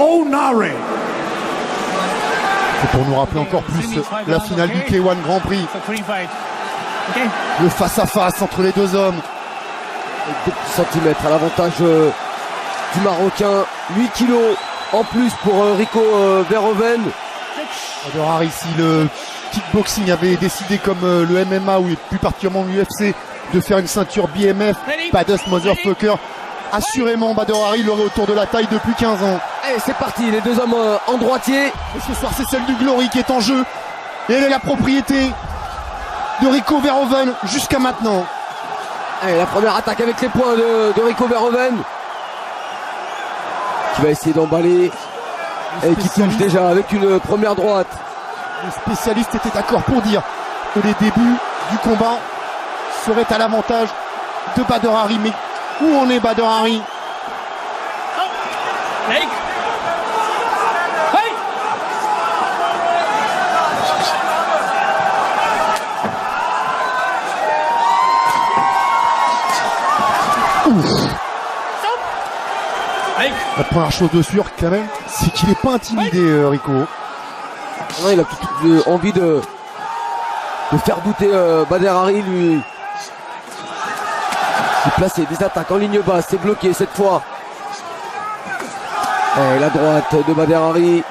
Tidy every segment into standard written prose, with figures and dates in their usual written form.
Onare. Et pour nous rappeler encore plus la finale du K1 Grand Prix. Le face-à-face entre les deux hommes. 2 centimètres à l'avantage du Marocain. 8 kilos en plus pour Rico Verhoeven. Badr Hari, si le kickboxing avait décidé comme le MMA ou plus particulièrement l'UFC de faire une ceinture BMF, Baddest Motherfucker, assurément Badr Hari l'aurait autour de la taille depuis 15 ans. Et c'est parti, les deux hommes en droitier. Et ce soir c'est celle du Glory qui est en jeu. Et elle est la propriété de Rico Verhoeven jusqu'à maintenant. Et la première attaque avec les poings de Rico Verhoeven, qui va essayer d'emballer et qui touche déjà avec une première droite. Le spécialiste était d'accord pour dire que les débuts du combat seraient à l'avantage de Badr Hari. Mais où en est Badr Hari? La première chose de sûr quand même, c'est qu'il n'est pas intimidé, Rico. Non, il a toute envie de faire douter Badr Hari, lui. Il place des attaques en ligne basse, c'est bloqué cette fois. Et la droite de Badr Hari.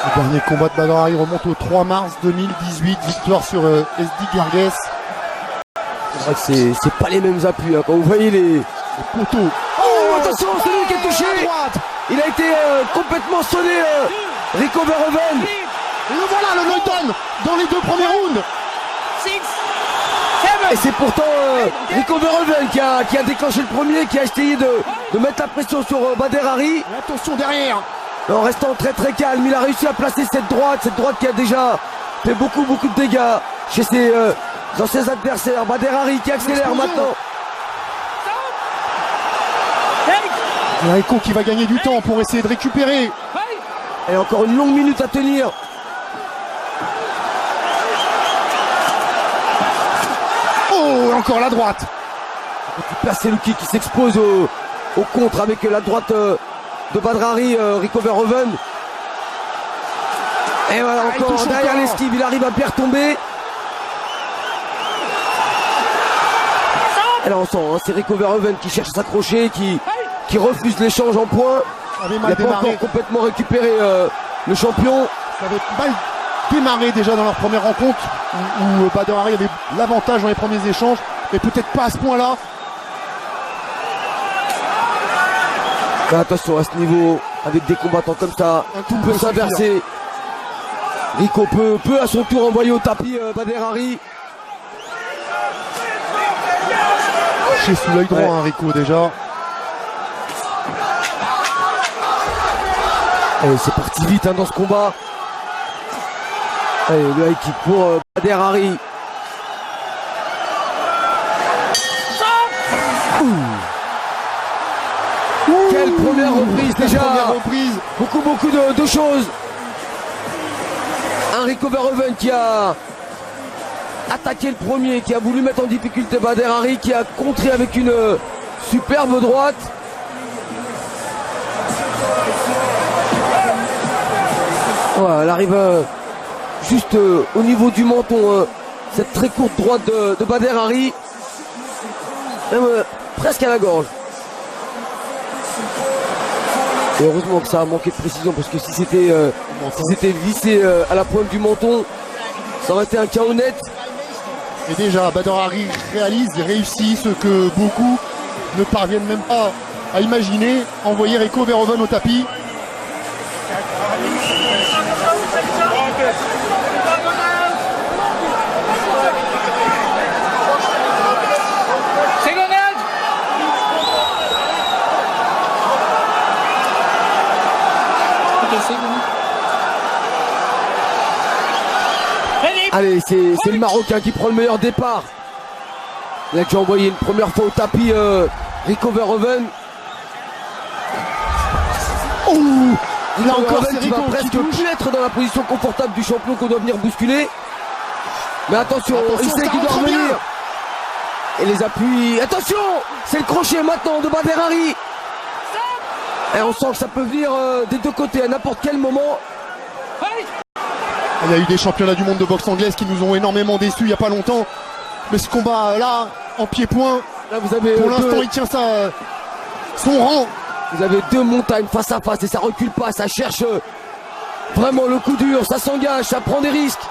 Le dernier combat de Badr Hari remonte au 3 mars 2018, victoire sur SD Guergues. C'est vrai que c'est pas les mêmes appuis, hein, quand vous voyez les poteaux. Oh, attention, c'est lui qui est touché. Il a été complètement sonné, Rico Verhoeven. Et le voilà, le knockdown dans les 2 premiers rounds. Et c'est pourtant Rico Verhoeven qui a déclenché le premier, qui a essayé de mettre la pression sur Badr Hari. Et attention derrière. En restant très très calme, il a réussi à placer cette droite qui a déjà fait beaucoup de dégâts dans ses adversaires. Badr Hari qui accélère maintenant. Et Rico qui va gagner du temps pour essayer de récupérer. Et encore une longue minute à tenir. Oh, encore la droite. Placer le kick qui s'expose au contre avec la droite de Badr Hari, Rico Verhoeven. Et voilà, encore derrière l'esquive, il arrive à bien retomber. Et là on sent, hein, c'est Rico Verhoeven qui cherche à s'accrocher, qui refuse l'échange en points. Il n'a pas encore complètement récupéré le champion. Ça avait mal démarré déjà dans leur première rencontre où Badr Hari avait l'avantage dans les premiers échanges, mais peut-être pas à ce point-là. Mais attention à ce niveau, avec des combattants comme ça, tout peut s'inverser. Rico peut à son tour envoyer au tapis Badr Hari. Touché sous l'œil droit, hein, Rico déjà. Et c'est parti vite, hein, dans ce combat. Allez, le high kick pour Badr Hari. Quelle première reprise déjà. Beaucoup de choses. Un Rico Verhoeven qui a attaqué le premier, qui a voulu mettre en difficulté Badr Hari, qui a contré avec une superbe droite. Voilà, elle arrive juste au niveau du menton, cette très courte droite de Badr Hari, même presque à la gorge. Et heureusement que ça a manqué de précision, parce que si c'était vissé à la pointe du menton, ça aurait été un chaos net. Et déjà Badr Hari réussit ce que beaucoup ne parviennent même pas à imaginer, envoyer Rico Verhoeven au tapis. Allez, c'est le Marocain qui prend le meilleur départ. Il a déjà envoyé une première fois au tapis Rico Verhoeven. Oh, il a encore qui va presque plus être dans la position confortable du champion qu'on doit venir bousculer. Mais attention, il sait qu'il doit revenir. Et les appuis. Attention, c'est le crochet maintenant de Bader Hari. Et on sent que ça peut venir des deux côtés à n'importe quel moment. Il y a eu des championnats du monde de boxe anglaise qui nous ont énormément déçus il n'y a pas longtemps. Mais ce combat là, en pied-point, là vous avez pour l'instant il tient son rang. Vous avez deux montagnes face à face et ça recule pas, ça cherche vraiment le coup dur, ça s'engage, ça prend des risques.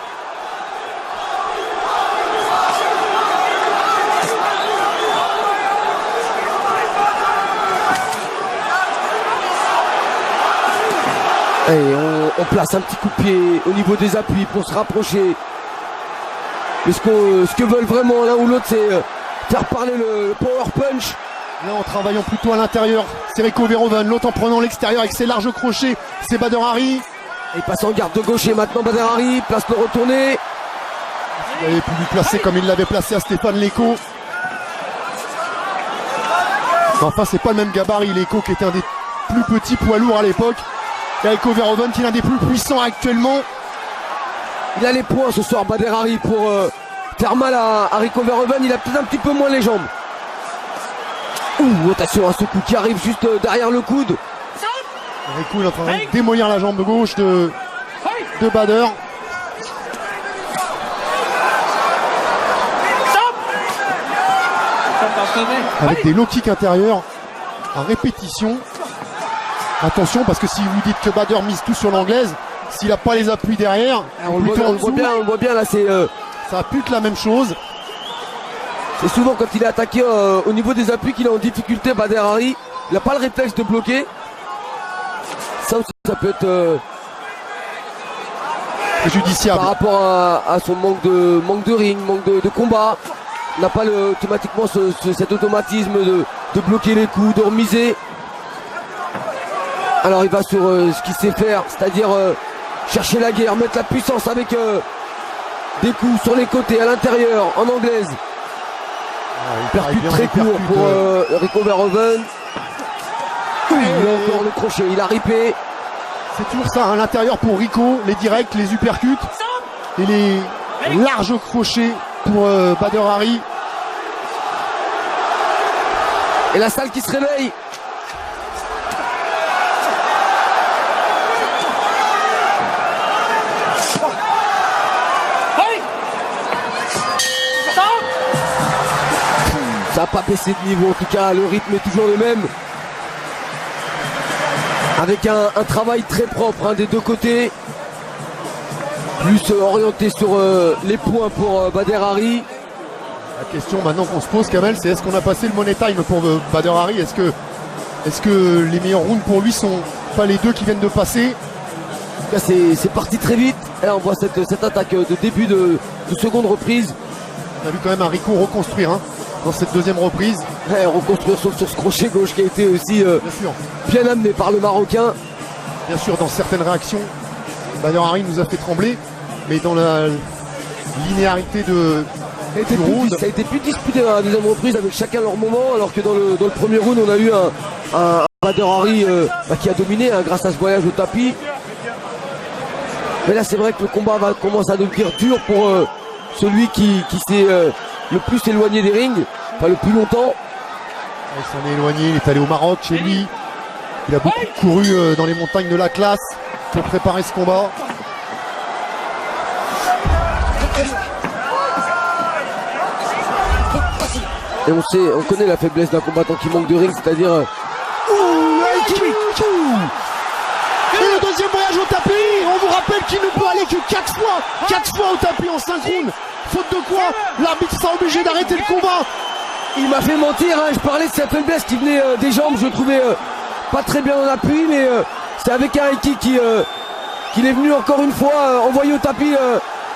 Et on place un petit coup de pied au niveau des appuis pour se rapprocher. Mais ce que veulent vraiment l'un ou l'autre, c'est faire parler le power punch. Là en travaillant plutôt à l'intérieur, c'est Rico Verhoeven, l'autre en prenant l'extérieur avec ses larges crochets, c'est Bader Hari. Il passe en garde de gauche et maintenant Bader Hari place le retourné. Il avait pu lui placer comme il l'avait placé à Stéphane Leko. Enfin c'est pas le même gabarit, Leko qui était un des plus petits poids lourds à l'époque. Et Rico Verhoeven qui est l'un des plus puissants actuellement. Il a les points ce soir Bader Hari pour faire mal à Rico Verhoeven, il a peut-être un petit peu moins les jambes. Ouh, attention à ce coup qui arrive juste derrière le coude. Rico est en train de démolir la jambe gauche de Bader. Avec des low kicks intérieurs en répétition. Attention parce que si vous dites que Bader mise tout sur l'anglaise, s'il n'a pas les appuis derrière, on le voit bien là, c'est ça pute la même chose. C'est souvent quand il est attaqué au niveau des appuis qu'il est en difficulté Bader Hari. Il n'a pas le réflexe de bloquer. Ça aussi ça peut être judiciable. Par rapport à son manque de ring, manque de combat. Il n'a pas automatiquement cet automatisme de bloquer les coups, de remiser. Alors il va sur ce qu'il sait faire, c'est-à-dire chercher la guerre, mettre la puissance avec des coups sur les côtés, à l'intérieur, en anglaise. Il percute très court pour Rico Verhoeven. Il a encore le crochet, il a ripé. C'est toujours ça, à l'intérieur pour Rico, les directs, les uppercuts et les larges crochets pour Bader Hari. Et la salle qui se réveille. Ça n'a pas baissé de niveau, en tout cas le rythme est toujours le même. Avec un travail très propre des deux côtés. Plus orienté sur les points pour Bader Hari. La question maintenant qu'on se pose, Kamel, c'est est-ce qu'on a passé le money time pour Bader Hari? Est-ce que les meilleurs rounds pour lui sont pas les deux qui viennent de passer? Là c'est parti très vite. Et là on voit cette attaque de début de seconde reprise. On a vu quand même un Rico reconstruire dans cette deuxième reprise. Ouais, reconstruire sauf sur ce crochet gauche qui a été aussi bien amené par le Marocain. Bien sûr, dans certaines réactions, Bader Hari nous a fait trembler, mais dans la linéarité ça a été plus disputé dans la deuxième reprise avec chacun leur moment, alors que dans le premier round on a eu un Bader Hari qui a dominé grâce à ce voyage au tapis. Mais là c'est vrai que le combat commence à devenir dur pour celui qui s'est le plus éloigné des rings, enfin le plus longtemps. Il s'en est éloigné, il est allé au Maroc chez lui. Il a beaucoup couru dans les montagnes de l'Atlas pour préparer ce combat. Et on connaît la faiblesse d'un combattant qui manque de ring, c'est-à-dire et le deuxième voyage au tapis. On vous rappelle qu'il ne peut aller que 4 fois au tapis en 5 rounds. Faute de quoi l'arbitre sera obligé d'arrêter le combat. Il m'a fait mentir, je parlais de sa faiblesse qui venait des jambes, je le trouvais pas très bien en appui, mais c'est avec un high kick qu'il est venu encore une fois envoyer au tapis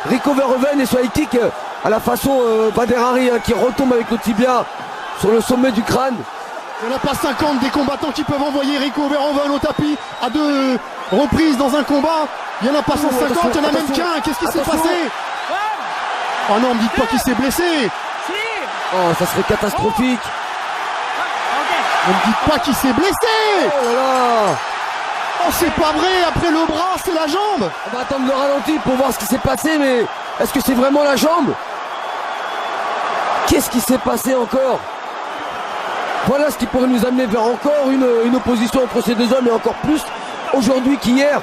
Rico Verhoeven, et ce high kick à la façon Bader Hari qui retombe avec le tibia sur le sommet du crâne. Il n'y en a pas 50 des combattants qui peuvent envoyer Rico Verhoeven au tapis à 2 reprises dans un combat. Il n'y en a pas 150, il y en a même qu'un. Qu'est-ce qui s'est passé? Oh non, me dites pas qu'il s'est blessé. Oh, ça serait catastrophique. Ne me dites pas qu'il s'est blessé. Oh là là. Oh, c'est pas vrai, après le bras, c'est la jambe. On va attendre le ralenti pour voir ce qui s'est passé, mais est-ce que c'est vraiment la jambe? Qu'est-ce qui s'est passé encore? Voilà ce qui pourrait nous amener vers encore une opposition entre ces deux hommes, et encore plus aujourd'hui qu'hier.